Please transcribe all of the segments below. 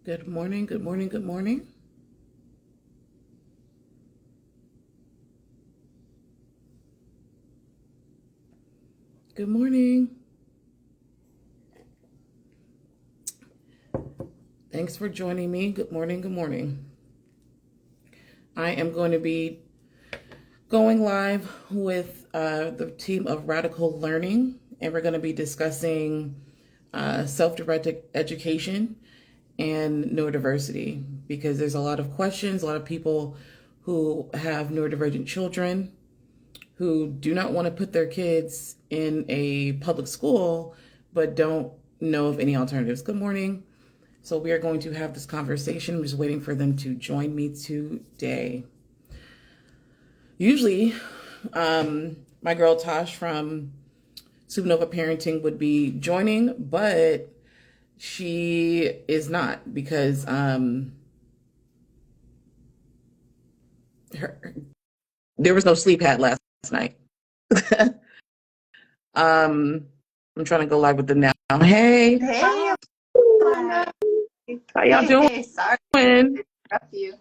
Good morning, good morning, good morning. Good morning. Thanks for joining me. Good morning, good morning. I am going to be going live with the team of Radical Learning, and we're going to be discussing self-directed education and neurodiversity because there's a lot of questions, a lot of people who have neurodivergent children who do not want to put their kids in a public school but don't know of any alternatives. Good morning. So we are going to have this conversation. I'm just waiting for them to join me today. Usually, my girl Tosh from Supernova Parenting would be joining, but she is not because there was no sleep had last night. I'm trying to go live with them now. Hey, Hey, Yolanda. How y'all doing? hey, sorry to interrupt you.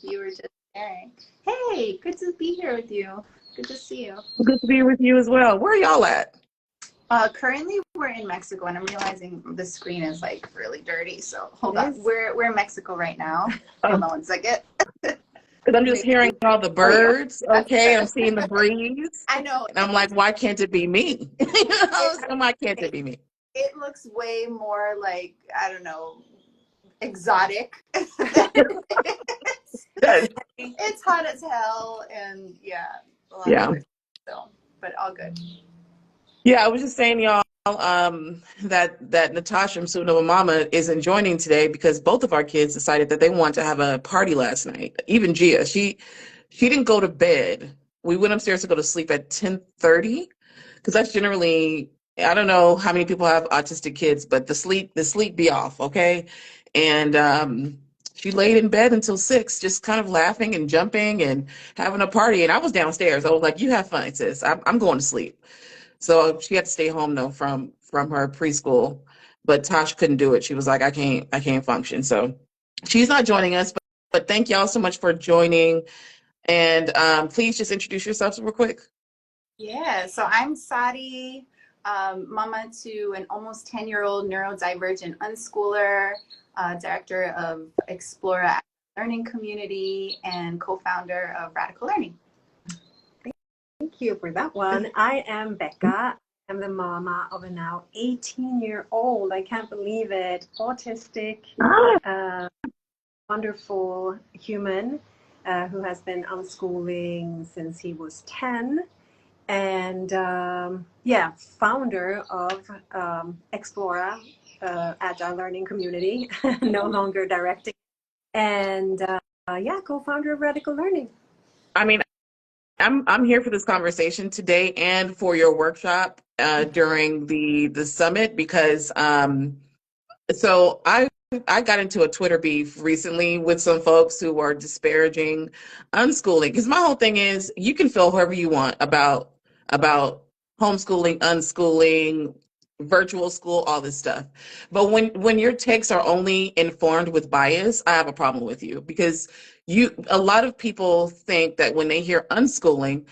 You were just sharing. Hey, good to be here with you. Good to see you. Good to be with you as well. Where are y'all at? Currently we're in Mexico, and I'm realizing the screen is like really dirty. So hold on. We're in Mexico right now. Hold on one second. Because I'm just hearing all the birds. Oh, yeah. Okay, I'm seeing the breeze. I know. And I'm like, why can't it be me? Why can't it be me? It looks way more like, I don't know, exotic. It's hot as hell, and yeah, a lot of birds. So, but all good. Yeah, I was just saying, y'all, that Natasha from Supernova Mama isn't joining today because both of our kids decided that they want to have a party last night. Even Gia, she didn't go to bed. We went upstairs to go to sleep at 10:30 because that's generally, I don't know how many people have autistic kids, but the sleep be off, okay? And she laid in bed until 6, just kind of laughing and jumping and having a party. And I was downstairs. I was like, "You have fun, sis. I'm going to sleep." So she had to stay home though from her preschool, but Tosh couldn't do it. She was like, I can't function. So she's not joining us, but thank y'all so much for joining. And please just introduce yourselves real quick. Yeah, so I'm Sadi, mama to an almost 10-year-old neurodivergent unschooler, director of Explora Learning Community, and co-founder of Radical Learning. Thank you for that one. I am Becca. I'm the mama of a now 18-year-old. I can't believe it. Autistic, wonderful human who has been unschooling since he was 10. And founder of Explora Agile Learning Community, no longer directing. And co-founder of Radical Learning. I mean, I'm here for this conversation today and for your workshop during the summit because so I got into a Twitter beef recently with some folks who are disparaging unschooling because my whole thing is you can feel whoever you want about homeschooling, unschooling, virtual school, all this stuff. But when your takes are only informed with bias, I have a problem with you because a lot of people think that when they hear unschooling,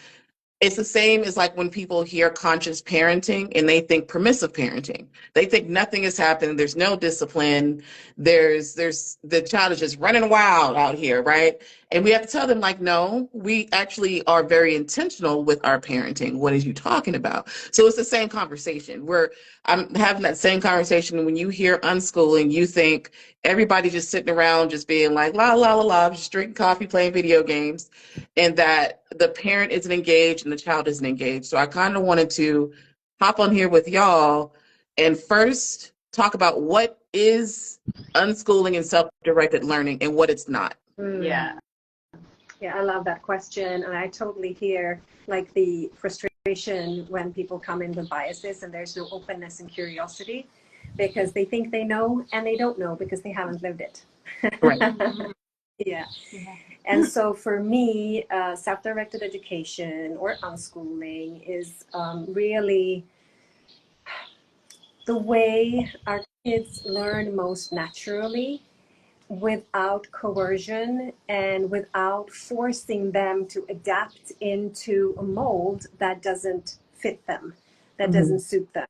it's the same as like when people hear conscious parenting and they think permissive parenting. They think nothing is happening. There's no discipline. There's the child is just running wild out here, right? And we have to tell them like, no, we actually are very intentional with our parenting. What are you talking about? So it's the same conversation where I'm having that same conversation. When you hear unschooling, you think everybody just sitting around just being like, la, la, la, la, just drinking coffee, playing video games, and that the parent isn't engaged and the child isn't engaged. So I kind of wanted to hop on here with y'all and first talk about what is unschooling and self-directed learning and what it's not. Yeah. Yeah, I love that question. And I totally hear like the frustration when people come in with biases and there's no openness and curiosity because they think they know and they don't know because they haven't lived it. Right. Yeah. And so for me, self-directed education or unschooling is really the way our kids learn most naturally without coercion and without forcing them to adapt into a mold that doesn't fit them, that doesn't suit them.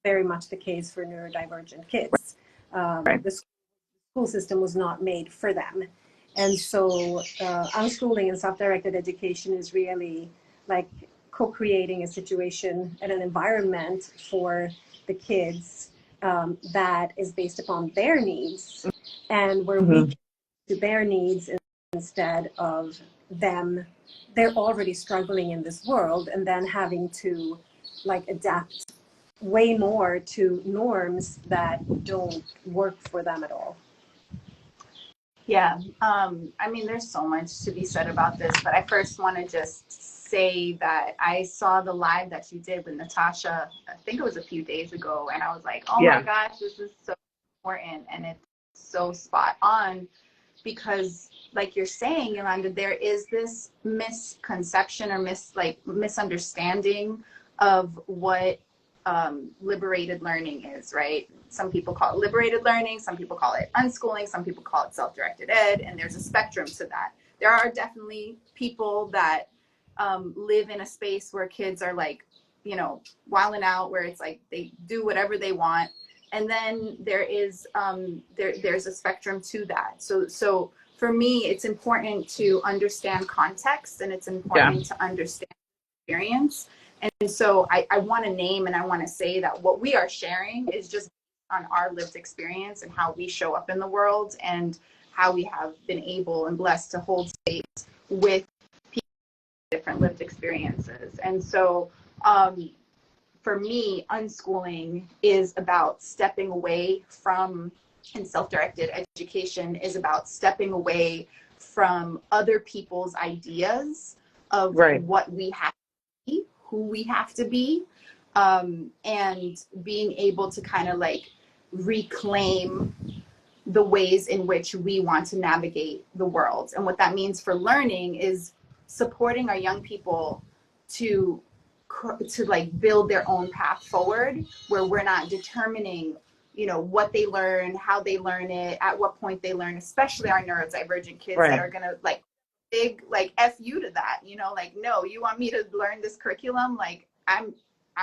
Very much the case for neurodivergent kids. Right. The school system was not made for them. And so unschooling and self-directed education is really like co-creating a situation and an environment for the kids that is based upon their needs, and where we can to their needs instead of them. They're already struggling in this world and then having to like adapt way more to norms that don't work for them at all. Yeah, I mean, there's so much to be said about this, but I first want to just say that I saw the live that you did with Natasha, I think it was a few days ago, and I was like, oh my gosh, this is so important, and it's so spot on, because like you're saying, Yolanda, there is this misconception or misunderstanding of what liberated learning is, right? Some people call it liberated learning, some people call it unschooling, some people call it self-directed ed, and there's a spectrum to that. There are definitely people that live in a space where kids are like, you know, wilding out, where it's like they do whatever they want. And then there is there's a spectrum to that. So for me, it's important to understand context, and it's important to understand experience. And so I want to name and I want to say that what we are sharing is just on our lived experience and how we show up in the world and how we have been able and blessed to hold space with people with different lived experiences. And so for me, unschooling is about stepping away from, and self-directed education is about stepping away from other people's ideas of what we have to be, who we have to be, and being able to kind of like reclaim the ways in which we want to navigate the world. And what that means for learning is supporting our young people to like build their own path forward, where we're not determining, you know, what they learn, how they learn it, at what point they learn, especially our neurodivergent kids that are gonna like big like F you to that, you know, like, no, you want me to learn this curriculum? Like, I'm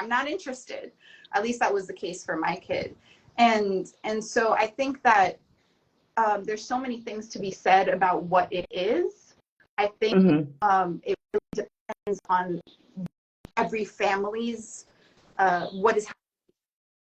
not interested. At least that was the case for my kid. And so I think that there's so many things to be said about what it is. I think it really depends on every family's what is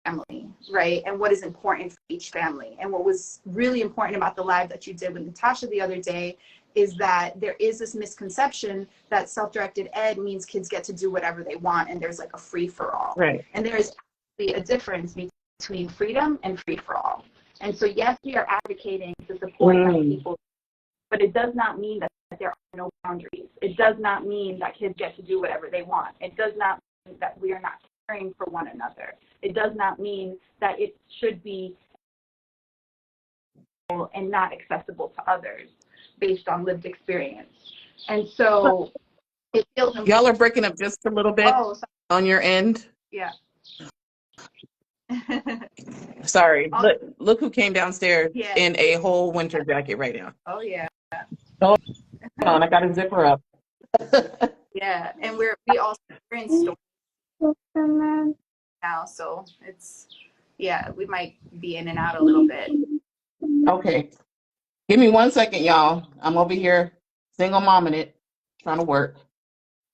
family, right? And what is important for each family. And what was really important about the live that you did with Natasha the other day is that there is this misconception that self-directed ed means kids get to do whatever they want and there's like a free-for-all. Right. And there is actually a difference between freedom and free-for-all. And so yes, we are advocating to support young people, but it does not mean that there are no boundaries. It does not mean that kids get to do whatever they want. It does not mean that we are not caring for one another. It does not mean that it should be and not accessible to others based on lived experience. And so it feels important. Y'all are breaking up just a little bit on your end. Yeah. Sorry. Look who came downstairs in a whole winter jacket right now. Oh yeah. Hold on, I gotta zip her up. Yeah, and we're in store now, so it's we might be in and out a little bit. Okay. Give me 1 second, y'all. I'm over here single momming it, trying to work.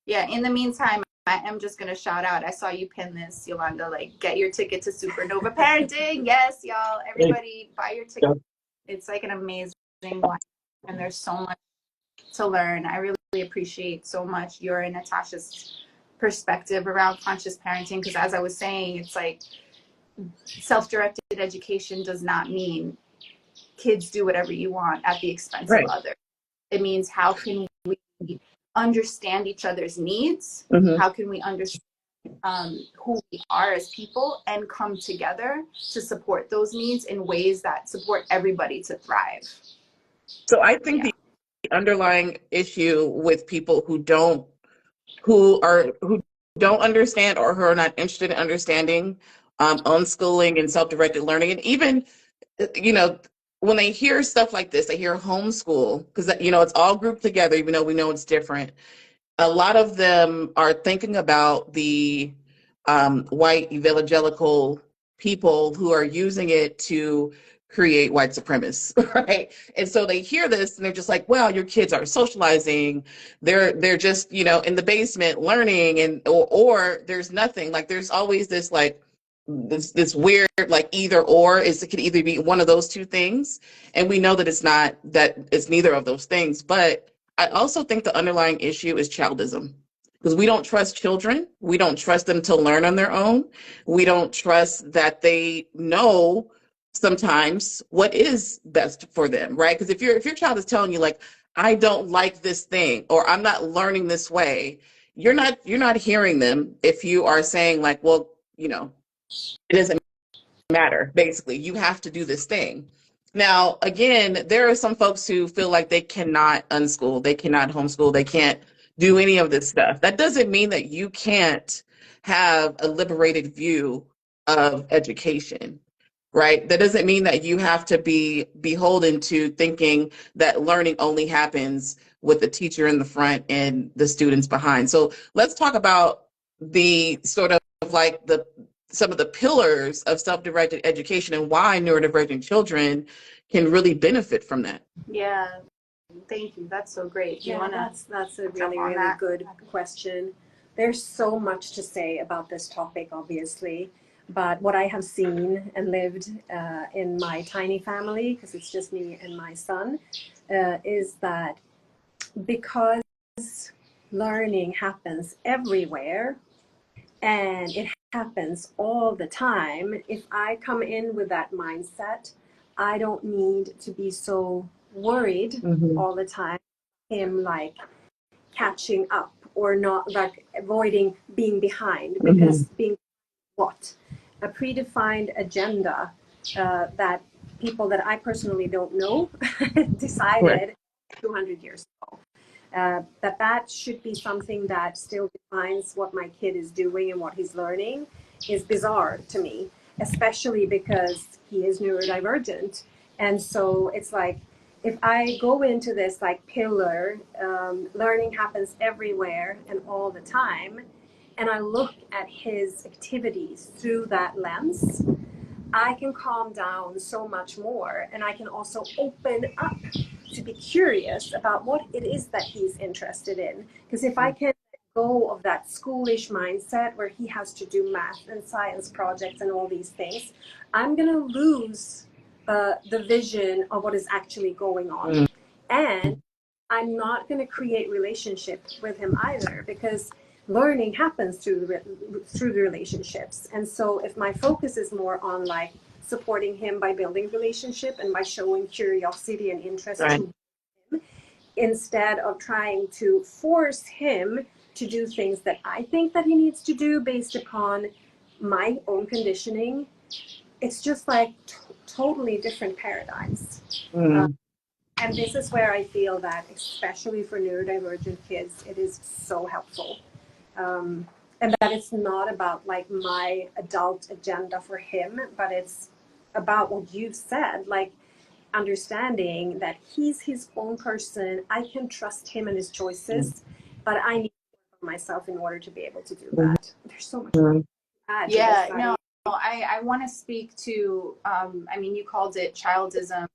Yeah, in the meantime, I am just going to shout out. I saw you pin this, Yolanda, like, get your ticket to Supernova Parenting. Yes, y'all. Everybody buy your ticket. It's like an amazing one. And there's so much to learn. I really appreciate so much your and Natasha's perspective around conscious parenting. Because as I was saying, it's like self-directed education does not mean kids do whatever you want at the expense of others. It means how can we understand each other's needs? How can we understand who we are as people and come together to support those needs in ways that support everybody to thrive? So I think the underlying issue with people who don't understand or who are not interested in understanding unschooling and self-directed learning, and even, you know, when they hear stuff like this, they hear homeschool, because, it's all grouped together, even though we know it's different. A lot of them are thinking about the white evangelical people who are using it to create white supremacists, right? And so they hear this and they're just like, well, your kids are socializing. They're just, in the basement learning, and or there's nothing. Like, there's always this like this weird like either or, is it could either be one of those two things. And we know that it's neither of those things. But I also think the underlying issue is childism, because we don't trust children. We don't trust them to learn on their own. We don't trust that they know sometimes what is best for them, right? Because if your child is telling you like, I don't like this thing, or I'm not learning this way, you're not hearing them. If you are saying like, well, it doesn't matter. Basically, you have to do this thing. Now, again, there are some folks who feel like they cannot unschool, they cannot homeschool, they can't do any of this stuff. That doesn't mean that you can't have a liberated view of education, right? That doesn't mean that you have to be beholden to thinking that learning only happens with the teacher in the front and the students behind. So let's talk about the sort of like some of the pillars of self-directed education and why neurodivergent children can really benefit from that. Yeah, thank you. That's so great. Do you Yeah, want to that's a jump really, on really that? good question. There's so much to say about this topic, obviously, but what I have seen and lived in my tiny family, because it's just me and my son, is that because learning happens everywhere and it happens all the time, if I come in with that mindset, I don't need to be so worried all the time, him like catching up or not, like avoiding being behind, because being what? A predefined agenda that people that I personally don't know Right. decided 200 years ago. That should be something that still defines what my kid is doing and what he's learning is bizarre to me, especially because he is neurodivergent. And so it's like, if I go into this like pillar, learning happens everywhere and all the time, and I look at his activities through that lens, I can calm down so much more, and I can also open up to be curious about what it is that he's interested in. Because if I can let go of that schoolish mindset where he has to do math and science projects and all these things, I'm going to lose the vision of what is actually going on. And I'm not going to create relationship with him either, because learning happens through the relationships. And so if my focus is more on like supporting him by building relationship and by showing curiosity and interest Right. in him, instead of trying to force him to do things that I think that he needs to do based upon my own conditioning, it's just like totally different paradigms. And this is where I feel that, especially for neurodivergent kids, it is so helpful. And that it's not about like my adult agenda for him, but it's about what you've said, like understanding that he's his own person. I can trust him and his choices, but I need to work on myself in order to be able to do that. There's so much to add to Yeah, this. no, I want to speak to, I mean, you called it childism.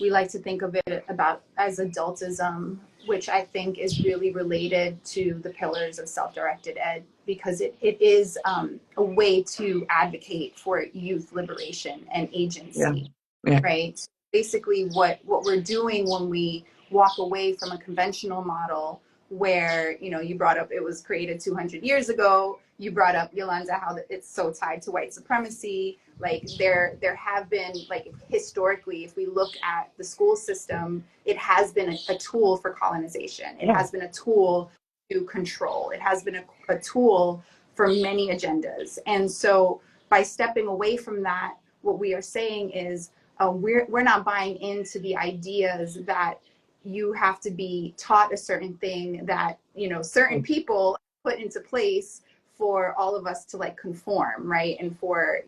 We like to think of it about as adultism, which I think is really related to the pillars of self-directed ed, because it is a way to advocate for youth liberation and agency, Yeah. right? Basically, what we're doing when we walk away from a conventional model where, you brought up it was created 200 years ago. You brought up, Yolanda, how it's so tied to white supremacy. Like there have been, like historically, if we look at the school system, it has been a tool for colonization. It has been a tool to control. It has been a tool for many agendas. And so by stepping away from that, what we are saying is we're not buying into the ideas that you have to be taught a certain thing that, certain people put into place for all of us to like conform, right? And for,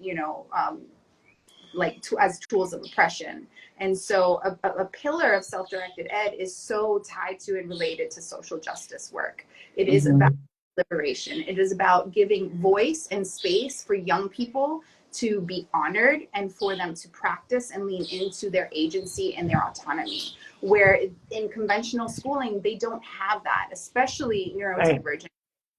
as tools of oppression. And so a pillar of self-directed ed is so tied to and related to social justice work. It is about liberation. It is about giving voice and space for young people to be honored and for them to practice and lean into their agency and their autonomy. Where in conventional schooling, they don't have that, especially neurodivergent.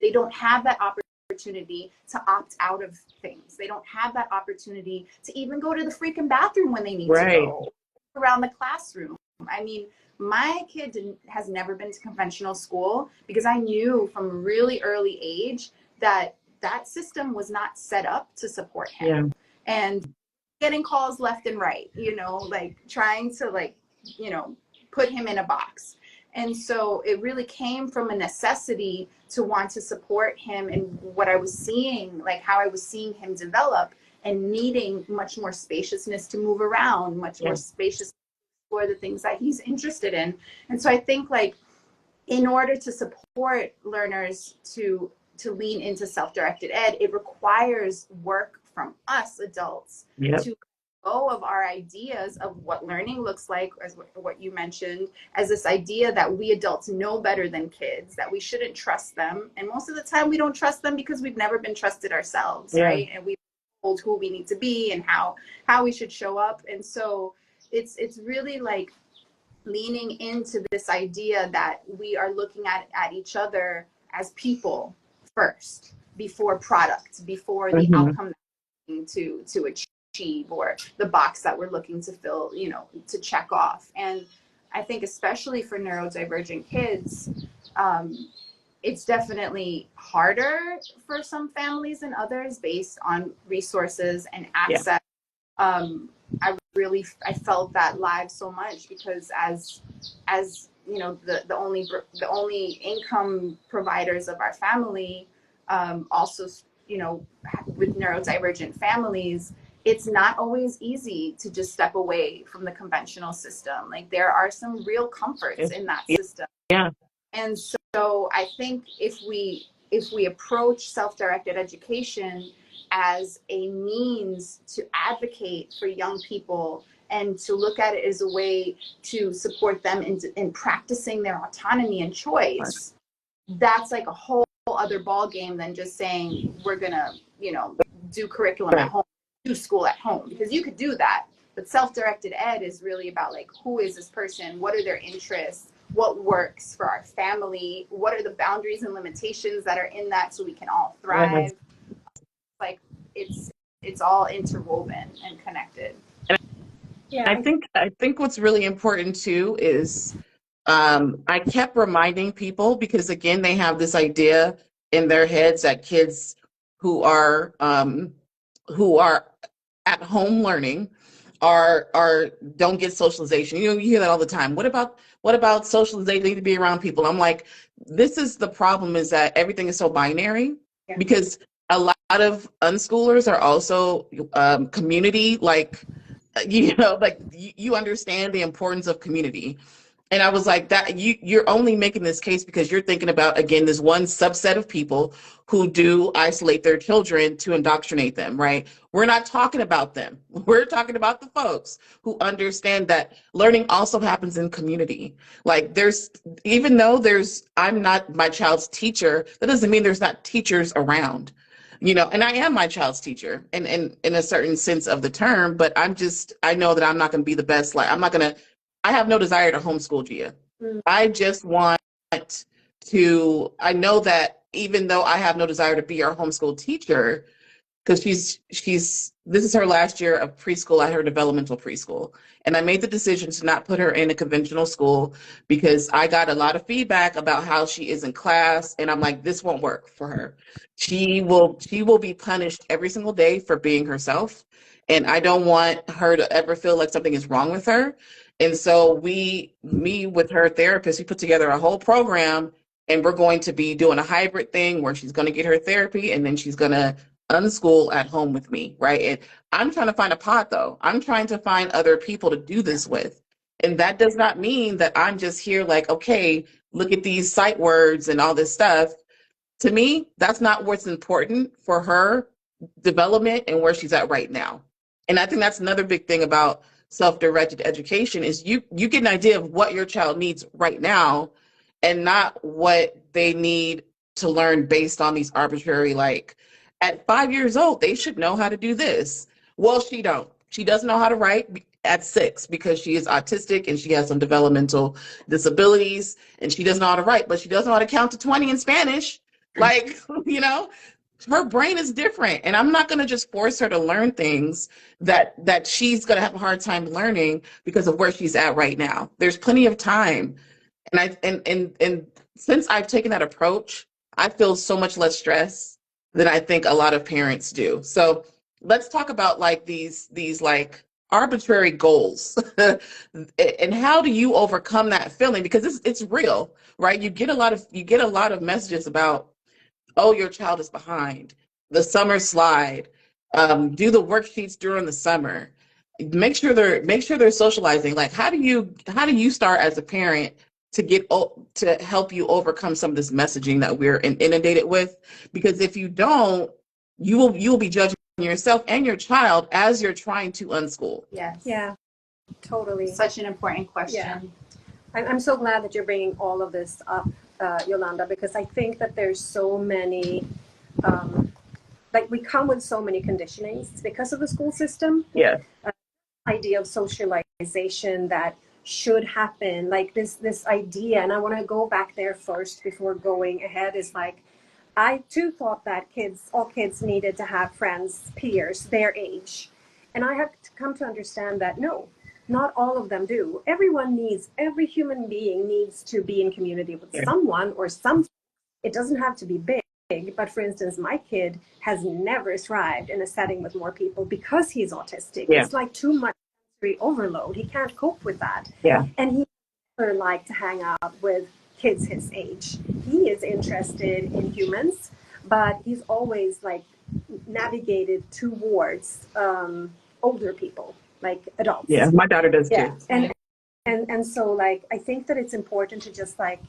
They don't have that opportunity to opt out of things. They don't have that opportunity to even go to the freaking bathroom when they need to go around the classroom. I mean, my kid has never been to conventional school because I knew from a really early age that that system was not set up to support him. And getting calls left and right, you know, like trying to like, you know, put him in a box. And so it really came from a necessity to want to support him and what I was seeing, like how I was seeing him develop and needing much more spaciousness to move around, much more spacious for the things that he's interested in. And so I think like in order to support learners to lean into self-directed ed, it requires work from us adults to go of our ideas of what learning looks like, as what you mentioned, as this idea that we adults know better than kids, that we shouldn't trust them. And most of the time we don't trust them because we've never been trusted ourselves, right? And we've told who we need to be and how we should show up. And so it's really like leaning into this idea that we are looking at each other as people first, before product, before the outcome that we're looking to achieve, or the box that we're looking to fill, you know, to check off. And I think especially for neurodivergent kids, it's definitely harder for some families than others based on resources and access. I felt that live so much because as you know, the only income providers of our family, also, you know, with neurodivergent families, it's not always easy to just step away from the conventional system. Like there are some real comforts in that system. And so I think if we approach self-directed education as a means to advocate for young people and to look at it as a way to support them in practicing their autonomy and choice, that's like a whole other ball game than just saying we're gonna, you know, do curriculum at home, do school at home, because you could do that. But self-directed ed is really about like, who is this person? What are their interests? What works for our family? What are the boundaries and limitations that are in that so we can all thrive? Like it's all interwoven and connected. I think what's really important too is I kept reminding people, because again, they have this idea in their heads that kids who are at home learning are don't get socialization. You know, you hear that all the time. What about socialization? They need to be around people. I'm like, this is the problem, is that everything is so binary, because a lot of unschoolers are also community, like, you know, like you understand the importance of community. And I was like, that you're only making this case because you're thinking about, again, this one subset of people who do isolate their children to indoctrinate them, right? We're not talking about them. We're talking about the folks who understand that learning also happens in community. Like even though I'm not my child's teacher, that doesn't mean there's not teachers around. You know, and I am my child's teacher in a certain sense of the term, but I know that I'm not going to be the best. Like, I have no desire to homeschool Gia. I just want I know that even though I have no desire to be her homeschool teacher, because this is her last year of preschool at her developmental preschool. And I made the decision to not put her in a conventional school because I got a lot of feedback about how she is in class. And I'm like, this won't work for her. She will be punished every single day for being herself. And I don't want her to ever feel like something is wrong with her. And so me with her therapist, we put together a whole program, and we're going to be doing a hybrid thing where she's going to get her therapy and then she's going to unschool at home with me, right? And I'm trying to find a pod, though. I'm trying to find other people to do this with. And that does not mean that I'm just here like, okay, look at these sight words and all this stuff. To me, that's not what's important for her development and where she's at right now. And I think that's another big thing about self-directed education is you get an idea of what your child needs right now and not what they need to learn based on these arbitrary, like at 5 years old, they should know how to do this. Well, she don't. She doesn't know how to write at 6 because she is autistic and she has some developmental disabilities and she doesn't know how to write, but she doesn't know how to count to 20 in Spanish. Like, you know, her brain is different. And I'm not going to just force her to learn things that she's going to have a hard time learning because of where she's at right now. There's plenty of time. And since I've taken that approach, I feel so much less stress than I think a lot of parents do. So let's talk about like these like arbitrary goals and how do you overcome that feeling, because it's real, right? You get a lot of messages about, oh, your child is behind, the summer slide, do the worksheets during the summer, make sure they're socializing. Like how do you start as a parent to help you overcome some of this messaging that we're inundated with? Because if you don't, you will be judging yourself and your child as you're trying to unschool. Yes. Yeah, totally. Such an important question. Yeah. I'm so glad that you're bringing all of this up, Yolanda, because I think that there's so many, like we come with so many conditionings because of the school system. Yeah. Idea of socialization that should happen, like this idea, and I want to go back there first before going ahead, is like, I too thought that all kids needed to have friends, peers, their age. And I have come to understand that no, not all of them do. Every human being needs to be in community with someone or something. It doesn't have to be big, but for instance, my kid has never thrived in a setting with more people because he's autistic. Yeah. It's like too much sensory overload. He can't cope with that. Yeah. And he never liked to hang out with kids his age. He is interested in humans, but he's always like navigated towards older people, like adults. Yeah, my daughter does too. Yeah. And so like I think that it's important to just like,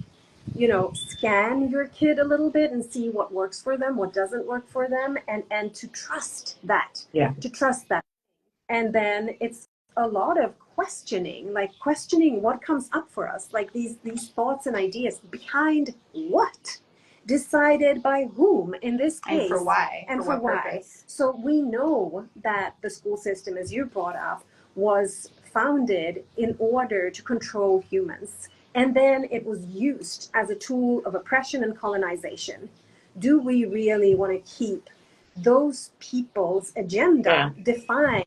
scan your kid a little bit and see what works for them, what doesn't work for them, and to trust that. Yeah. To trust that. And then it's a lot of questioning what comes up for us, like these thoughts and ideas behind what, decided by whom in this case, and for why, and for why. Purpose. So we know that the school system, as you brought up, was founded in order to control humans, and then it was used as a tool of oppression and colonization. Do we really want to keep those people's agenda define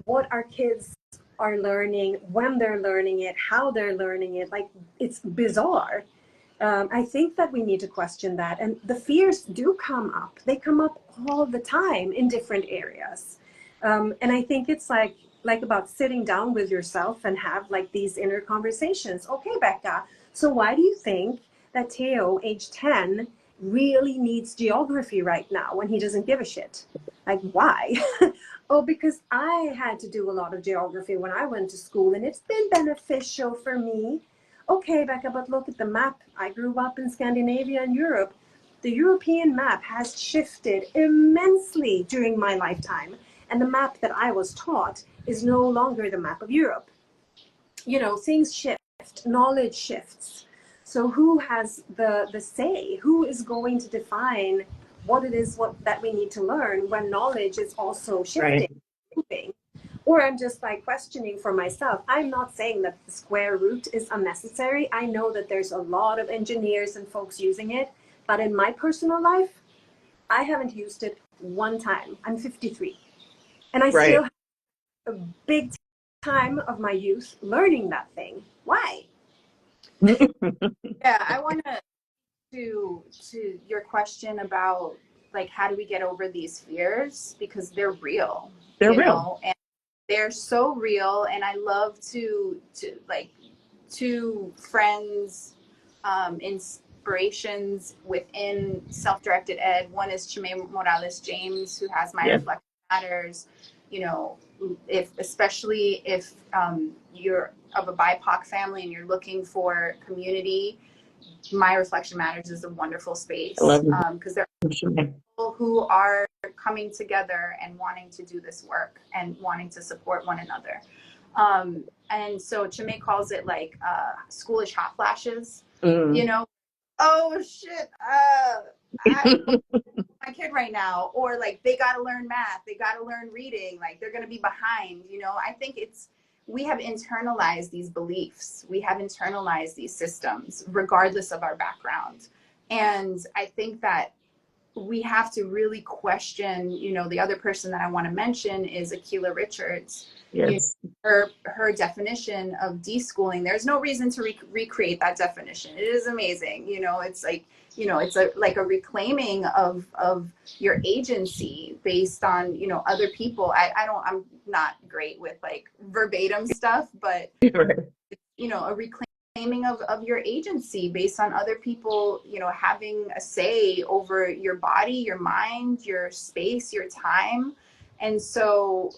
what our kids are learning, when they're learning it, how they're learning it? Like, it's bizarre. I think that we need to question that. And the fears do come up. They come up all the time in different areas. And I think it's like about sitting down with yourself and have like these inner conversations. Okay, Becca, so why do you think that Theo, age 10, really needs geography right now when he doesn't give a shit? Like, why? Oh, because I had to do a lot of geography when I went to school, and it's been beneficial for me. Okay, Becca, but look at the map. I grew up in Scandinavia and Europe. The European map has shifted immensely during my lifetime. And the map that I was taught is no longer the map of Europe. Things shift, knowledge shifts. So who has the say? Who is going to define what it is that we need to learn when knowledge is also shifting, moving? Or I'm just like questioning for myself. I'm not saying that the square root is unnecessary. I know that there's a lot of engineers and folks using it, but in my personal life, I haven't used it one time. I'm 53. And I still have a big time of my youth learning that thing. Why? Yeah, I want to your question about like how do we get over these fears, because they're real. They're real. And they're so real. And I love to like two friends, inspirations within self-directed ed. One is Chime Morales James, who has My Reflection Matters. Especially if you're of a BIPOC family and you're looking for community, My Reflection Matters is a wonderful space I love you. because there are people who are coming together and wanting to do this work and wanting to support one another. And so Chime calls it like schoolish hot flashes, you know, oh shit, my kid right now, or like they got to learn math, they got to learn reading, like they're going to be behind, you know. I think we have internalized these beliefs, we have internalized these systems regardless of our background. And I think that we have to really question, you know. The other person that I want to mention is Akilah Richards. Yes. Her definition of deschooling, there's no reason to recreate that definition. It is amazing, you know. It's like, you know, it's like a reclaiming of your agency based on, you know, other people. I'm not great with like verbatim stuff, but you know, a reclaiming of your agency based on other people, you know, having a say over your body, your mind, your space, your time. And so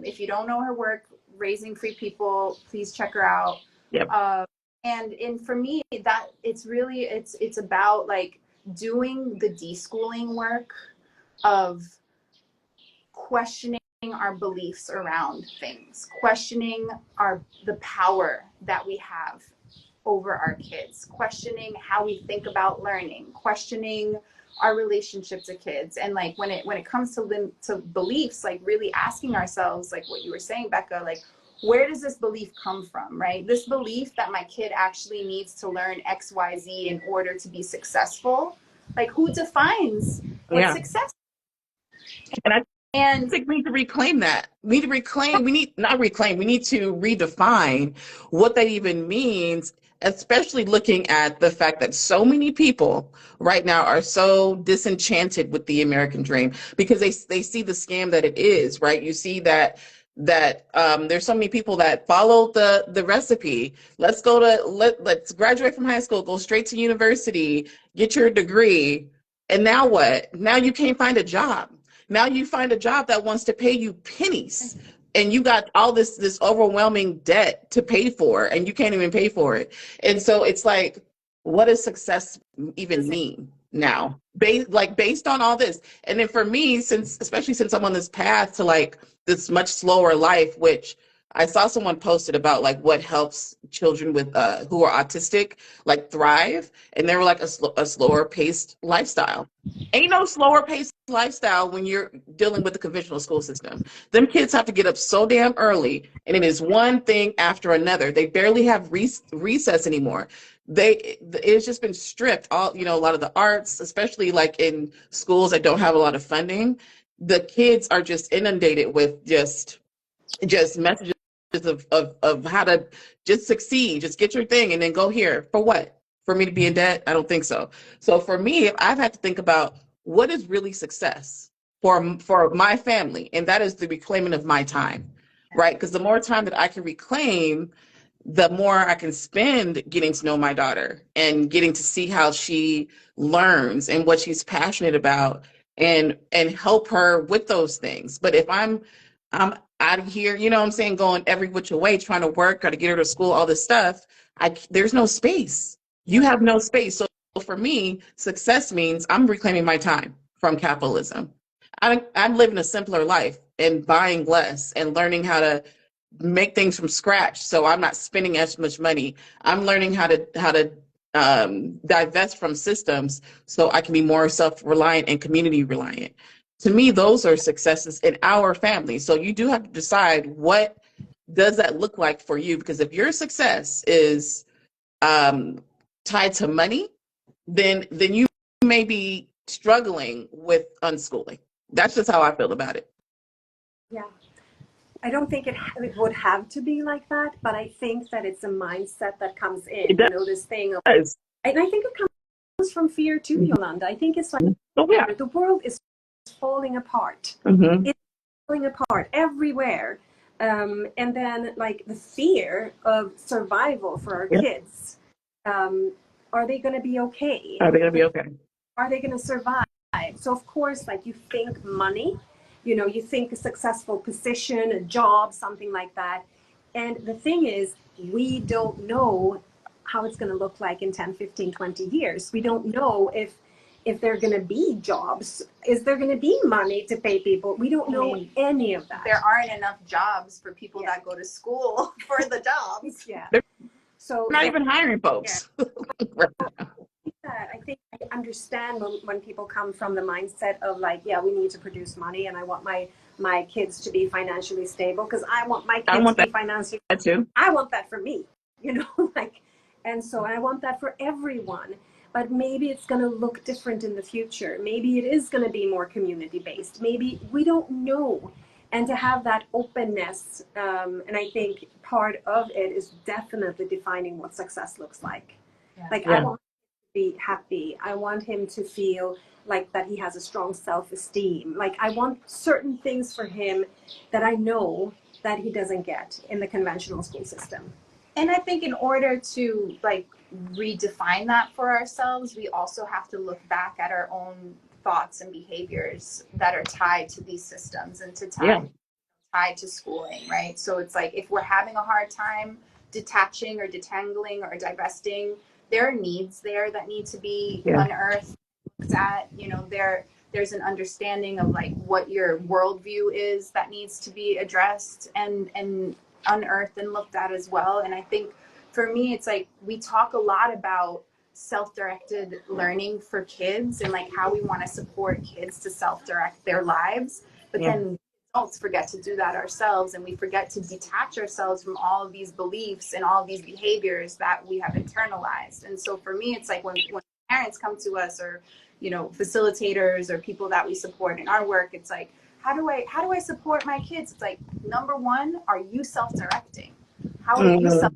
if you don't know her work, Raising Free People, please check her out. Yep. And for me, that it's really, it's about like doing the deschooling work of questioning our beliefs around things, questioning the power that we have over our kids, questioning how we think about learning, questioning our relationship to kids. And like when it comes to beliefs, like really asking ourselves, like what you were saying, Becca, like where does this belief come from, right? This belief that my kid actually needs to learn XYZ in order to be successful. Like who defines what success? And I think we need to reclaim that. We need to redefine what that even means, especially looking at the fact that so many people right now are so disenchanted with the American dream because they see the scam that it is, right? You see that there's so many people that follow the recipe. Let's graduate from high school, go straight to university, get your degree. And now what? Now you can't find a job. Now you find a job that wants to pay you pennies and you got all this overwhelming debt to pay for and you can't even pay for it. And so it's like, what does success even mean now? Based on all this. And then for me, especially since I'm on this path to like this much slower life, which I saw someone posted about like what helps children with who are autistic like thrive, and they were like a slower paced lifestyle. Ain't no slower paced lifestyle when you're dealing with the conventional school system. Them kids have to get up so damn early, and it is one thing after another. They barely have recess anymore. It's just been stripped. All, you know, a lot of the arts, especially like in schools that don't have a lot of funding, the kids are just inundated with just messages of how to just succeed, just get your thing and then go here. For what? For me to be in debt? I don't think so. So for me, I've had to think about what is really success for my family, and that is the reclaiming of my time, right? Because the more time that I can reclaim, the more I can spend getting to know my daughter and getting to see how she learns and what she's passionate about and help her with those things. But if I'm out of here, you know what I'm saying, going every which way, trying to work, got to get her to school, all this stuff, there's no space. You have no space. So for me, success means I'm reclaiming my time from capitalism. I'm living a simpler life and buying less and learning how to make things from scratch. So I'm not spending as much money. I'm learning how to divest from systems so I can be more self-reliant and community reliant. To me, those are successes in our family. So you do have to decide, what does that look like for you? Because if your success is tied to money, then you may be struggling with unschooling. That's just how I feel about it. Yeah. I don't think it would have to be like that, but I think that it's a mindset that comes in. You know, this thing of, and I think it comes from fear too, Yolanda. I think it's like the world is falling apart. It's falling apart everywhere. And then like the fear of survival for our kids. Are they going to be okay? Are they going to be okay? Are they going to survive? So of course, like you think money, you know, you think a successful position, a job, something like that. And the thing is, we don't know how it's going to look like in 10, 15, 20 years. We don't know if there are going to be jobs. Is there going to be money to pay people? We don't know any of that. There aren't enough jobs for people that go to school for the jobs. Yeah. They're So not even hiring folks. I think I understand when people come from the mindset of like, yeah, we need to produce money, and I want my kids to be financially stable because I want my kids to be financially. That too. I want that for me, you know, like, and so I want that for everyone. But maybe it's going to look different in the future. Maybe it is going to be more community based. Maybe we don't know. And to have that openness, and I think part of it is definitely defining what success looks like. Yeah. Like, I want be happy. I want him to feel like that he has a strong self-esteem. Like, I want certain things for him that I know that he doesn't get in the conventional school system. And I think in order to like redefine that for ourselves, we also have to look back at our own thoughts and behaviors that are tied to these systems and tied to schooling, right? So it's like if we're having a hard time detaching or detangling or divesting, there are needs there that need to be unearthed, looked at. You know, there's an understanding of like what your worldview is that needs to be addressed and unearthed and looked at as well. And I think for me, it's like we talk a lot about self-directed learning for kids and like how we want to support kids to self-direct their lives, but then adults forget to do that ourselves, and we forget to detach ourselves from all of these beliefs and all of these behaviors that we have internalized. And so for me, it's like when parents come to us, or you know, facilitators or people that we support in our work, it's like, how do I support my kids? It's like, number one, are you self-directing? How are you self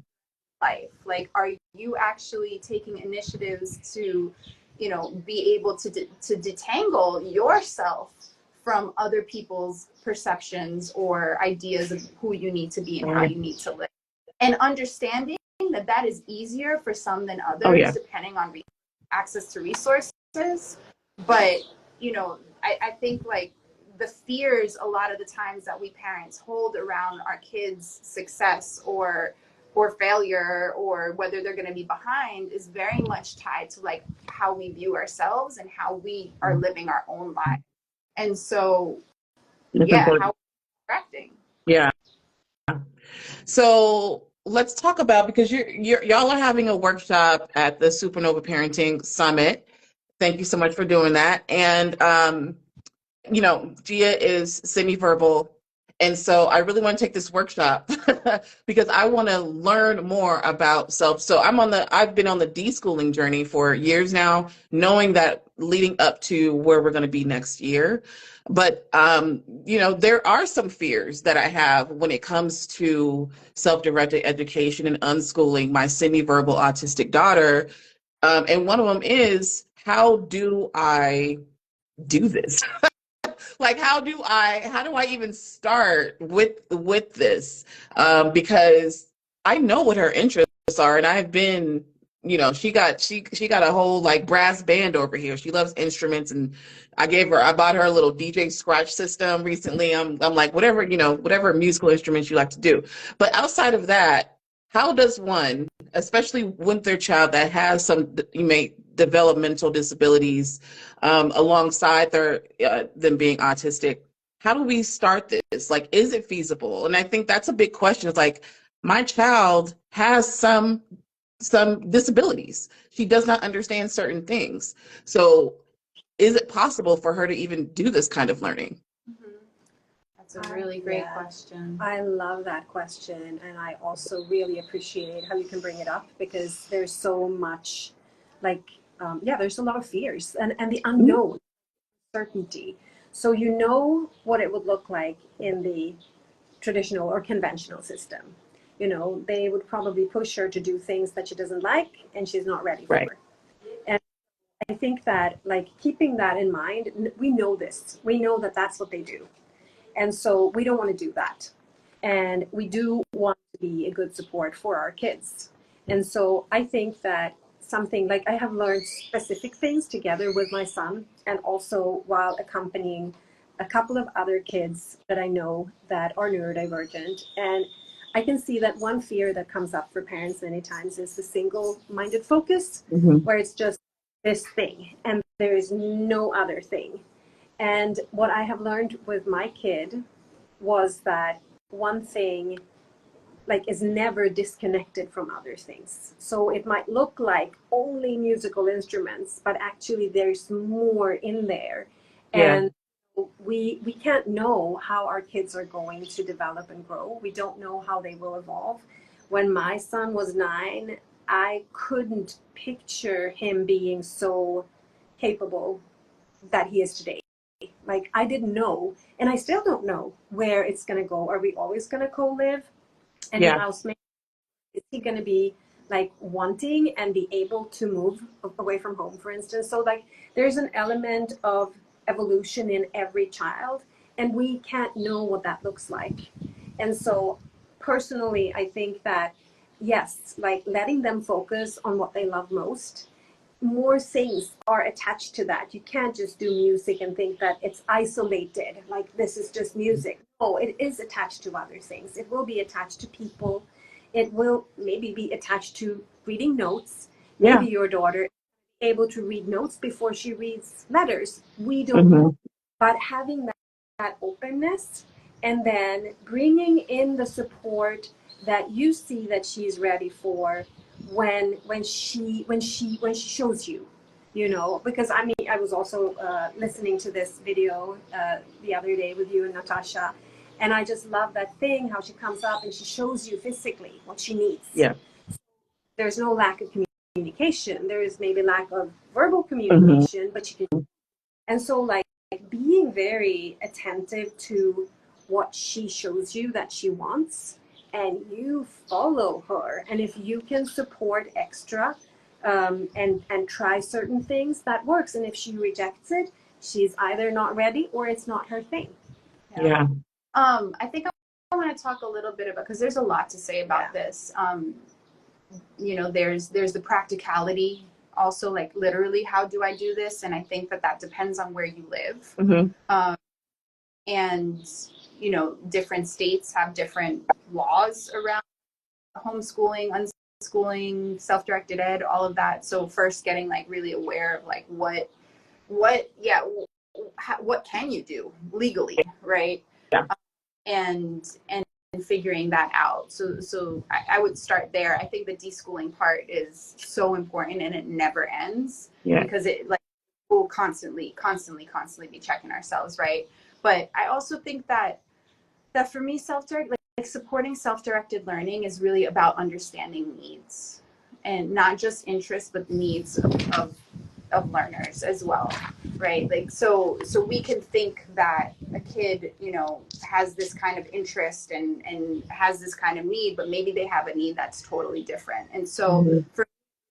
life? Like, are you actually taking initiatives to, you know, be able to detangle yourself from other people's perceptions or ideas of who you need to be and how you need to live, and understanding that that is easier for some than others, depending on access to resources. But you know, I think like the fears a lot of the times that we parents hold around our kids' success or failure, or whether they're going to be behind, is very much tied to like how we view ourselves and how we are living our own lives. And so, how are we correcting? Yeah. So let's talk about, because y'all are having a workshop at the Supernova Parenting Summit. Thank you so much for doing that. And you know, Gia is semi-verbal. And so I really want to take this workshop because I want to learn more about self. So I've been on the deschooling journey for years now, knowing that leading up to where we're going to be next year. But, you know, there are some fears that I have when it comes to self-directed education and unschooling my semi-verbal autistic daughter. And one of them is, how do I do this? Like, how do I even start with this? Because I know what her interests are, and I've been, you know, she got a whole like brass band over here. She loves instruments, and I bought her a little DJ scratch system recently. I'm like, whatever, you know, whatever musical instruments you like to do. But outside of that, how does one, especially with their child that has some developmental disabilities, alongside them being autistic, how do we start this? Like, is it feasible? And I think that's a big question. It's like, my child has some disabilities. She does not understand certain things. So is it possible for her to even do this kind of learning? That's a really great question. I love that question. And I also really appreciate how you can bring it up, because there's so much like, there's a lot of fears and the unknown, certainty. So you know what it would look like in the traditional or conventional system. You know, they would probably push her to do things that she doesn't like and she's not ready for. Right. And I think that, like, keeping that in mind, we know this. We know that that's what they do. And so we don't want to do that. And we do want to be a good support for our kids. And so I think that something like, I have learned specific things together with my son, and also while accompanying a couple of other kids that I know that are neurodivergent. And I can see that one fear that comes up for parents many times is the single-minded focus, Mm-hmm. where it's just this thing and there is no other thing. And what I have learned with my kid was that one thing like is never disconnected from other things. So it might look like only musical instruments, but actually there's more in there. Yeah. And we can't know how our kids are going to develop and grow. We don't know how they will evolve. When my son was 9, I couldn't picture him being so capable that he is today. Like I didn't know, and I still don't know where it's going to go. Are we always going to co-live? And the Yeah. housemate, is he going to be like wanting and be able to move away from home, for instance? So like there's an element of evolution in every child, and we can't know what that looks like. And so personally, I think that yes, like letting them focus on what they love most, more things are attached to that. You can't just do music and think that it's isolated, like this is just music. No, it is attached to other things. It will be attached to people. It will maybe be attached to reading notes. Yeah. Maybe your daughter is able to read notes before she reads letters. We don't Mm-hmm. know. But having that openness and then bringing in the support that you see that she's ready for when she shows you, you know, because I mean I was also listening to this video the other day with you and Natasha, and I just love that thing how she comes up and she shows you physically what she needs. Yeah. There's no lack of communication. There is maybe lack of verbal Mm-hmm. communication, but she can. And so like being very attentive to what she shows you that she wants, and you follow her. And if you can support extra and try certain things, that works. And if she rejects it, she's either not ready or it's not her thing. Yeah. I think I want to talk a little bit about, because there's a lot to say about this. You know, there's the practicality also, like literally how do I do this, and I think that depends on where you live. Mm-hmm. And you know, different states have different laws around homeschooling, unschooling, self-directed ed, all of that. So first getting like really aware of like what what can you do legally, right? Yeah. And figuring that out. So I would start there. I think the deschooling part is so important, and it never ends. Yeah. Because it like we'll constantly be checking ourselves, right? But I also think that for me, like supporting self-directed learning is really about understanding needs, and not just interests, but needs of learners as well, right? Like so we can think that a kid, you know, has this kind of interest and has this kind of need, but maybe they have a need that's totally different. And so Mm-hmm. for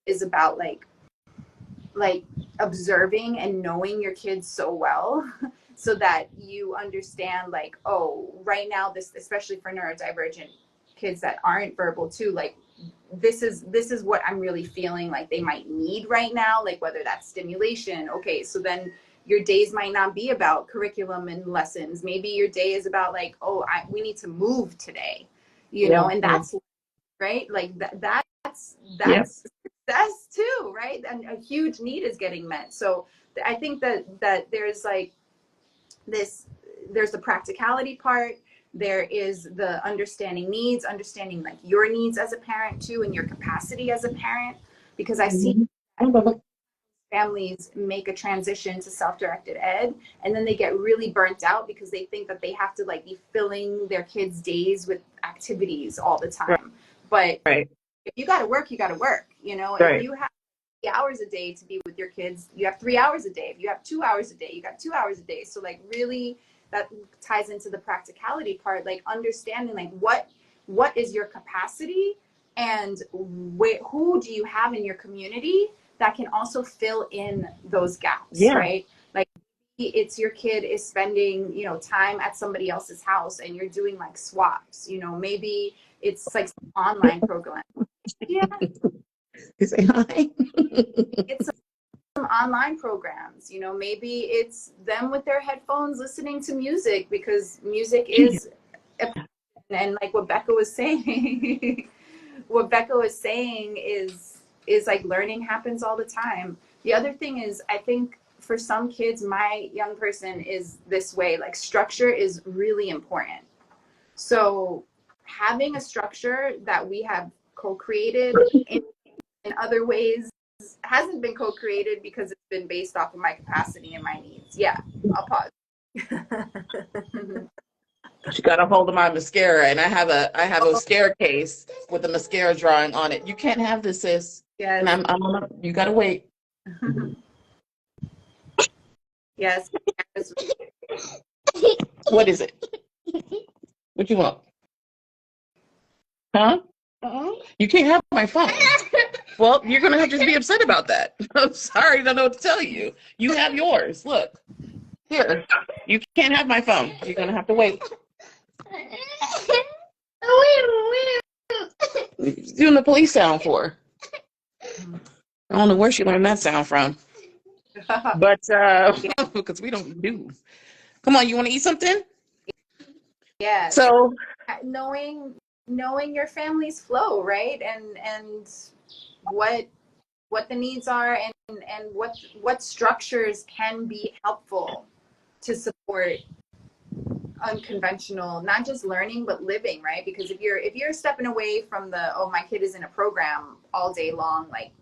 me is about like observing and knowing your kids so well so that you understand like, oh, right now this, especially for neurodivergent kids that aren't verbal too, like this is what I'm really feeling like they might need right now, like whether that's stimulation. Okay, so then your days might not be about curriculum and lessons. Maybe your day is about like, oh, we need to move today, you know, and that's right, like that's Yeah. success too, right? And a huge need is getting met. So I think that there's like this, there's the practicality part, there is the understanding like your needs as a parent too, and your capacity as a parent, because I see Mm-hmm. families make a transition to self-directed ed and then they get really burnt out because they think that they have to like be filling their kids' days with activities all the time. But Right. if you got to work, you got to work, you know. Right. If you have 3 hours a day to be with your kids, you have 3 hours a day. If you have 2 hours a day, you got 2 hours a day. So like really that ties into the practicality part, like understanding like what is your capacity, and who do you have in your community that can also fill in those gaps, Yeah. right? Like it's your kid is spending, you know, time at somebody else's house and you're doing like swaps, you know, maybe it's like some online program. Yeah, You say hi. it's some online programs, you know, maybe it's them with their headphones listening to music because music is And like what Becca was saying, what Becca was saying is like learning happens all the time. The other thing is, I think for some kids, my young person is this way, like structure is really important. So having a structure that we have co-created in other ways hasn't been co-created because it's been based off of my capacity and my needs. Yeah, I'll pause. She got a hold of my mascara, and I have a mascara case with the mascara drawing on it. You can't have this, sis. Yes. And you gotta wait. Yes. What is it? What you want? Huh? You can't have my phone. Well, you're gonna have to be upset about that. I'm sorry, I don't know what to tell you. You have yours. Look. Here. You can't have my phone. You're gonna have to wait. What you doing the police sound for? I don't know where she learned that sound from. But because we don't do. Come on, you want to eat something? Yeah. So knowing your family's flow, right? And what the needs are, and what structures can be helpful to support unconventional, not just learning but living, right? Because if you're stepping away from the, oh, my kid is in a program all day long, like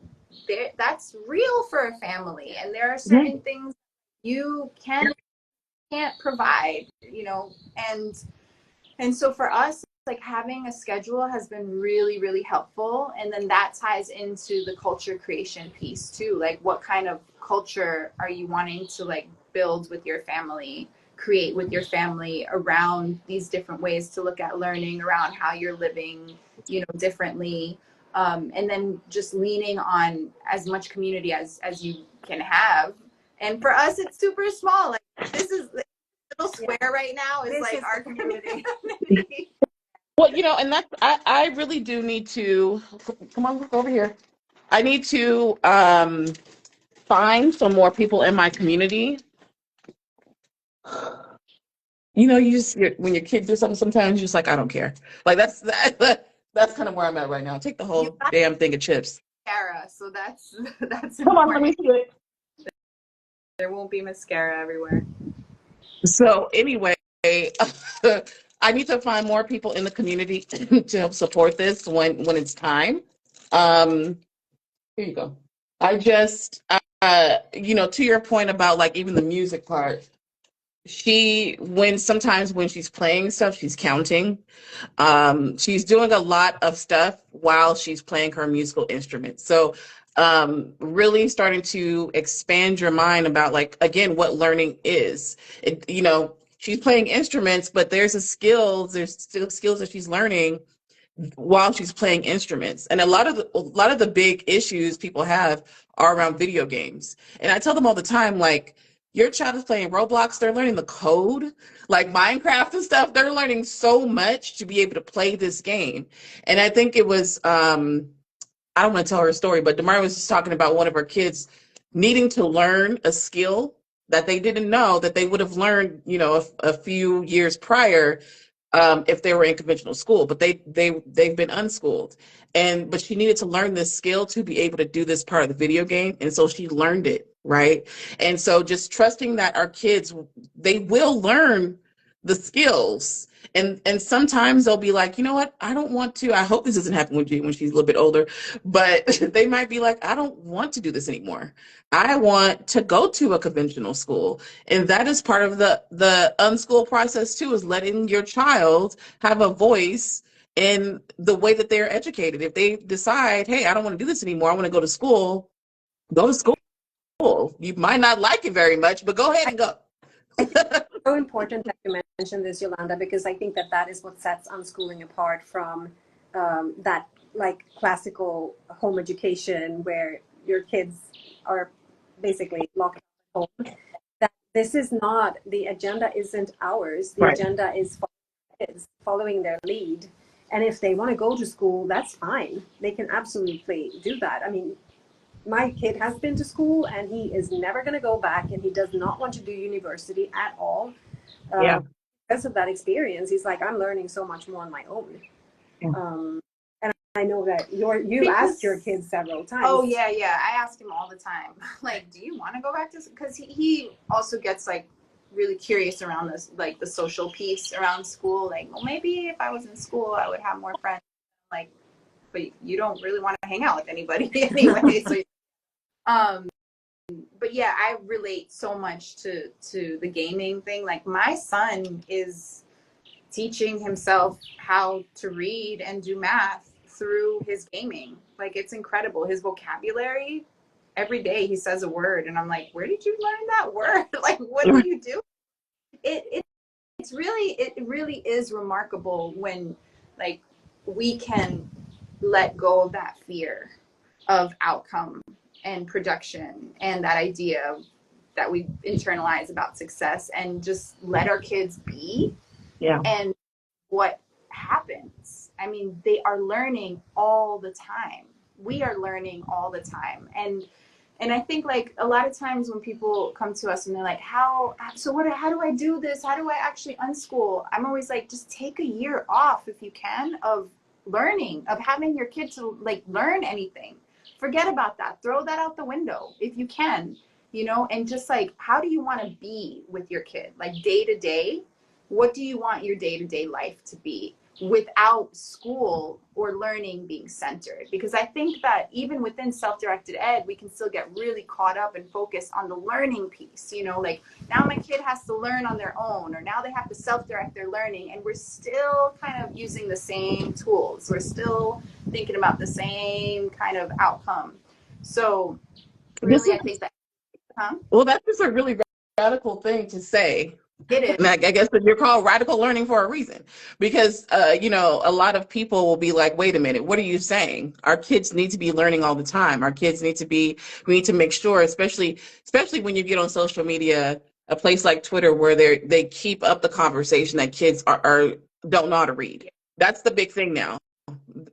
that's real for a family, and there are certain things you can't provide, and so for us, like having a schedule has been really, really helpful. And then that ties into the culture creation piece too. Like what kind of culture are you wanting to like build with your family, create with your family around these different ways to look at learning, around how you're living, differently. And then just leaning on as much community as you can have. And for us, it's super small. Like this is little square right now is like our community. well, and that's I really do need to come on, look over here. I need to find some more people in my community. When your kid does something, sometimes you're just like, I don't care. Like that's kind of where I'm at right now. Take the whole damn thing of chips. Mascara, so that's Come on, let me see it. There won't be mascara everywhere. So anyway, I need to find more people in the community to help support this when it's time. Here you go. I just, to your point about like even the music part, sometimes when she's playing stuff, she's counting. She's doing a lot of stuff while she's playing her musical instrument. So really starting to expand your mind about like, again, what learning is. She's playing instruments, but there's still skills that she's learning while she's playing instruments. And a lot of the big issues people have are around video games. And I tell them all the time, like, your child is playing Roblox, they're learning the code, like Minecraft and stuff. They're learning so much to be able to play this game. And I think it was, I don't want to tell her story, but Damari was just talking about one of her kids needing to learn a skill that they didn't know that they would have learned, a few years prior, if they were in conventional school, but they've been unschooled. But she needed to learn this skill to be able to do this part of the video game. And so she learned it, right? And so just trusting that our kids, they will learn the skills. And sometimes they'll be like, you know what? I don't want to. I hope this doesn't happen with you when she's a little bit older, but they might be like, I don't want to do this anymore. I want to go to a conventional school. And that is part of the unschool process too, is letting your child have a voice in the way that they're educated. If they decide, hey, I don't want to do this anymore, I want to go to school, go to school. You might not like it very much, but go ahead and go. So important that you mentioned this, Yolanda, because I think that is what sets unschooling apart from that like classical home education where your kids are basically locked at home. That this is not, the agenda isn't ours. The Right. agenda is following their lead. And if they want to go to school, that's fine. They can absolutely do that. I mean, my kid has been to school and he is never going to go back, and he does not want to do university at all. Yeah. because of that experience, he's like, I'm learning so much more on my own. Yeah. And I know that you asked your kids several times. Oh yeah, I ask him all the time, like, do you want to go back to, because he also gets like really curious around this, like the social piece around school, like, well, maybe if I was in school I would have more friends, like, but you don't really want to hang out with anybody anyway. So but yeah, I relate so much to the gaming thing. Like my son is teaching himself how to read and do math through his gaming. Like it's incredible. His vocabulary, every day he says a word and I'm like, where did you learn that word? Like what do you do? It really is remarkable when like we can let go of that fear of outcome and production and that idea that we internalize about success and just let our kids be. Yeah. And what happens? I mean, they are learning all the time. We are learning all the time. And I think like a lot of times when people come to us and they're like, how do I do this? How do I actually unschool? I'm always like, just take a year off if you can of learning, of having your kids to like learn anything. Forget about that. Throw that out the window if you can, and just like, how do you want to be with your kid? Like day to day, what do you want your day to day life to be without school or learning being centered? Because I think that even within self-directed ed, we can still get really caught up and focused on the learning piece, like now my kid has to learn on their own, or now they have to self-direct their learning, and we're still kind of using the same tools. We're still thinking about the same kind of outcome. So really, I think that, Well, that's just a really radical thing to say. It is. And I guess that you're called radical learning for a reason, because, a lot of people will be like, wait a minute, what are you saying? Our kids need to be learning all the time. We need to make sure, especially when you get on social media, a place like Twitter, where they keep up the conversation that kids are don't know how to read. That's the big thing now.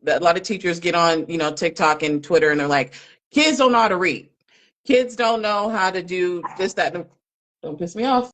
A lot of teachers get on, TikTok and Twitter, and they're like, kids don't know how to read. Kids don't know how to do this, that, and don't piss me off,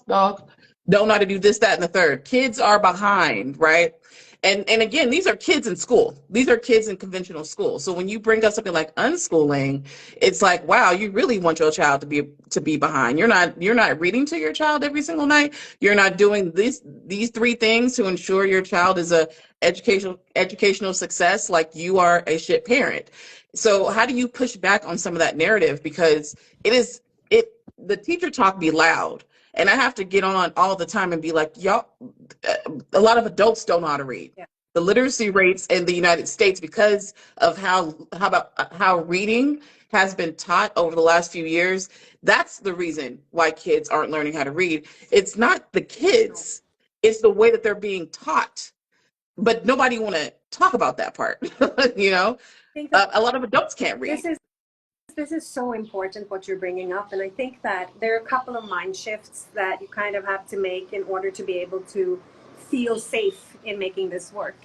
dog. Don't know how to do this, that, and the third. Kids are behind, right? And again, these are kids in school. These are kids in conventional school. So when you bring up something like unschooling, it's like, wow, you really want your child to be behind. You're not reading to your child every single night. You're not doing these three things to ensure your child is a educational success. Like you are a shit parent. So how do you push back on some of that narrative? Because the teacher talk be loud. And I have to get on all the time and be like, y'all, a lot of adults don't know how to read. Yeah. The literacy rates in the United States, because of how reading has been taught over the last few years, that's the reason why kids aren't learning how to read. It's not the kids, it's the way that they're being taught. But nobody want to talk about that part. I think that A lot of adults can't read. this is so important what you're bringing up, and I think that there are a couple of mind shifts that you kind of have to make in order to be able to feel safe in making this work.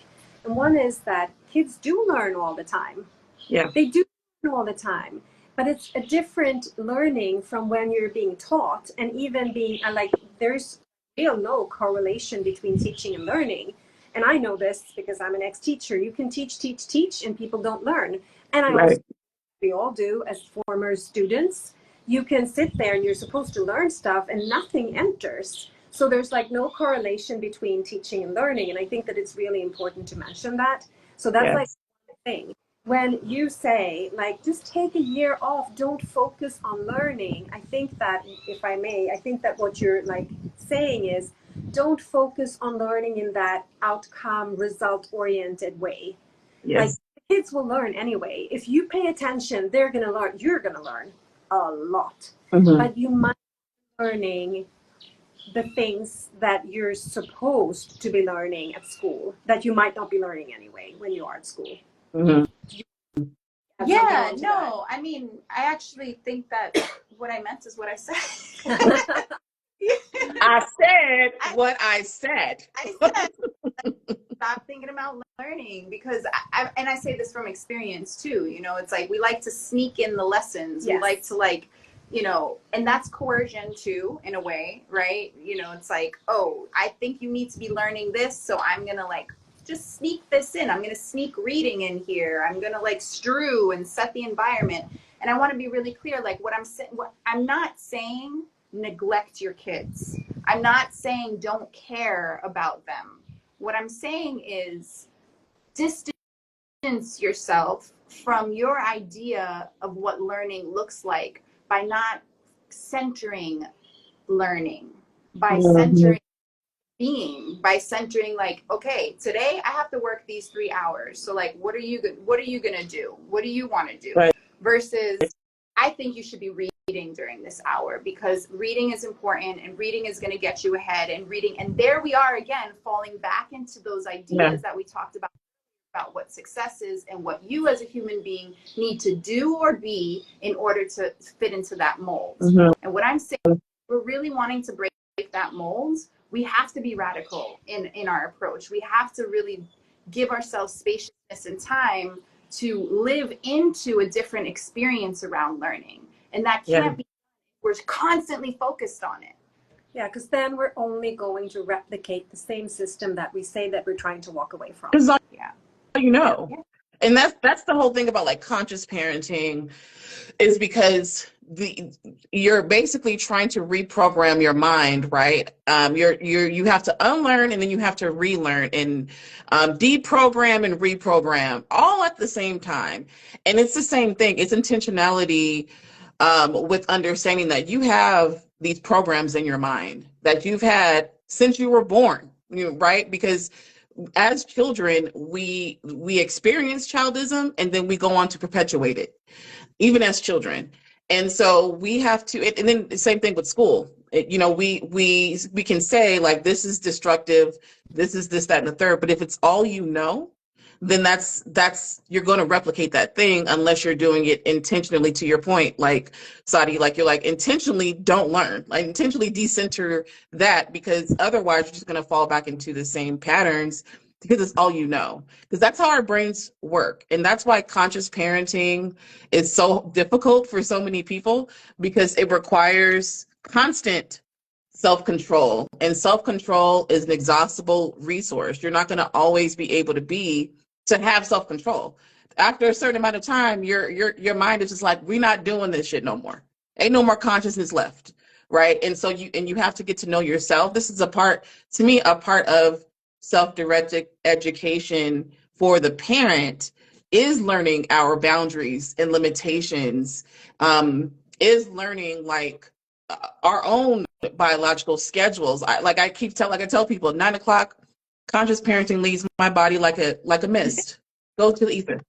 And one is that kids do learn all the time. Yeah. They do learn all the time, but it's a different learning from when you're being taught, and even being like, there's real no correlation between teaching and learning. And I know this because I'm an ex-teacher. You can teach, and people don't learn. And I also, we all do as former students, you can sit there and you're supposed to learn stuff and nothing enters. So there's like no correlation between teaching and learning. And I think that it's really important to mention that. So that's like the thing. When you say like, just take a year off, don't focus on learning. I think that, if I may, I think that what you're like saying is, don't focus on learning in that outcome result oriented way. Yes. Like, kids will learn anyway. If you pay attention, they're going to learn. You're going to learn a lot. Mm-hmm. But you might be learning the things that you're supposed to be learning at school that you might not be learning anyway when you are at school. Mm-hmm. Yeah, no, I mean, I actually think that what I meant is what I said. I said what I said. I said, stop thinking about learning, because I say this from experience too, it's like we like to sneak in the lessons. Yes. We like to you know, and that's coercion too, in a way, right? You know, it's like, oh, I think you need to be learning this, so I'm gonna like just sneak this in. I'm gonna sneak reading in here. I'm gonna like strew and set the environment. And I want to be really clear, like what I'm not saying neglect your kids. I'm not saying don't care about them. What I'm saying is distance yourself from your idea of what learning looks like by not centering learning, by centering being, by centering like, okay, today I have to work these 3 hours. So like, what are you gonna do? What do you want to do? Right. Versus, I think you should be reading during this hour because reading is important and reading is going to get you ahead and reading. And there we are again, falling back into those ideas that we talked about what success is and what you as a human being need to do or be in order to fit into that mold. And what I'm saying, we're really wanting to break that mold. We have to be radical in our approach. We have to really give ourselves spaciousness and time to live into a different experience around learning. And that can't be, we're constantly focused on it. Yeah, because then we're only going to replicate the same system that we say that we're trying to walk away from. Yeah. You know, and that's the whole thing about like conscious parenting, is because you're basically trying to reprogram your mind, right? You have to unlearn and then you have to relearn and deprogram and reprogram all at the same time. And it's the same thing. It's intentionality with understanding that you have these programs in your mind that you've had since you were born, right? Because as children, we experience childism and then we go on to perpetuate it, even as children. And so we have to, and then the same thing with school. We can say like, this is destructive, this is this, that, and the third, but if it's all you know, then that's you're going to replicate that thing unless you're doing it intentionally. To your point, like Sadi, like you're like intentionally don't learn, like intentionally decenter that, because otherwise you're just going to fall back into the same patterns because it's all you know. Because that's how our brains work, and that's why conscious parenting is so difficult for so many people, because it requires constant self-control, and self-control is an exhaustible resource. You're not going to always be able to have self-control. After a certain amount of time, your mind is just like, we're not doing this shit no more. Ain't no more consciousness left, right? And so you have to get to know yourself. This is a part of self-directed education for the parent, is learning our boundaries and limitations, is learning like our own biological schedules. I tell people, 9 o'clock, conscious parenting leaves my body like a mist. Go to the ether.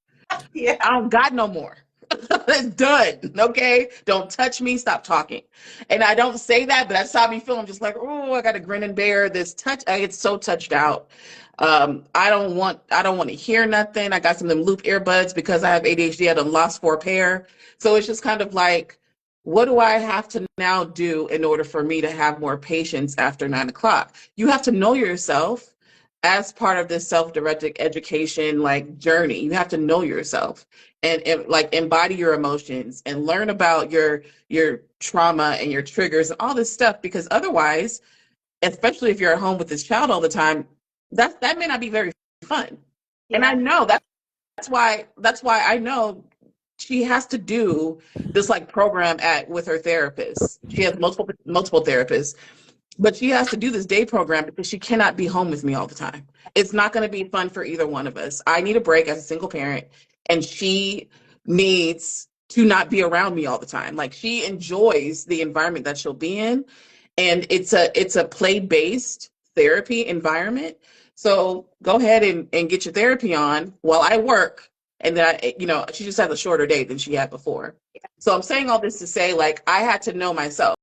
Yeah. I don't got no more. It's done. Okay. Don't touch me. Stop talking. And I don't say that, but that's how I feel. I'm just like, oh, I got to grin and bear this touch. I get so touched out. I don't want to hear nothing. I got some of them loop earbuds because I have ADHD. I done lost 4 pair. So it's just kind of like, what do I have to now do in order for me to have more patience after 9 o'clock? You have to know yourself as part of this self-directed education like journey. You have to know yourself and like embody your emotions and learn about your trauma and your triggers and all this stuff, because otherwise, especially if you're at home with this child all the time, that may not be very fun. Yeah. And I know that's why I know she has to do this like program with her therapist. She has multiple therapists, but she has to do this day program because she cannot be home with me all the time. It's not going to be fun for either one of us. I need a break as a single parent, and she needs to not be around me all the time. Like, she enjoys the environment that she'll be in, and it's a play-based therapy environment. So go ahead and get your therapy on while I work. And then, she just has a shorter day than she had before. So I'm saying all this to say, like, I had to know myself.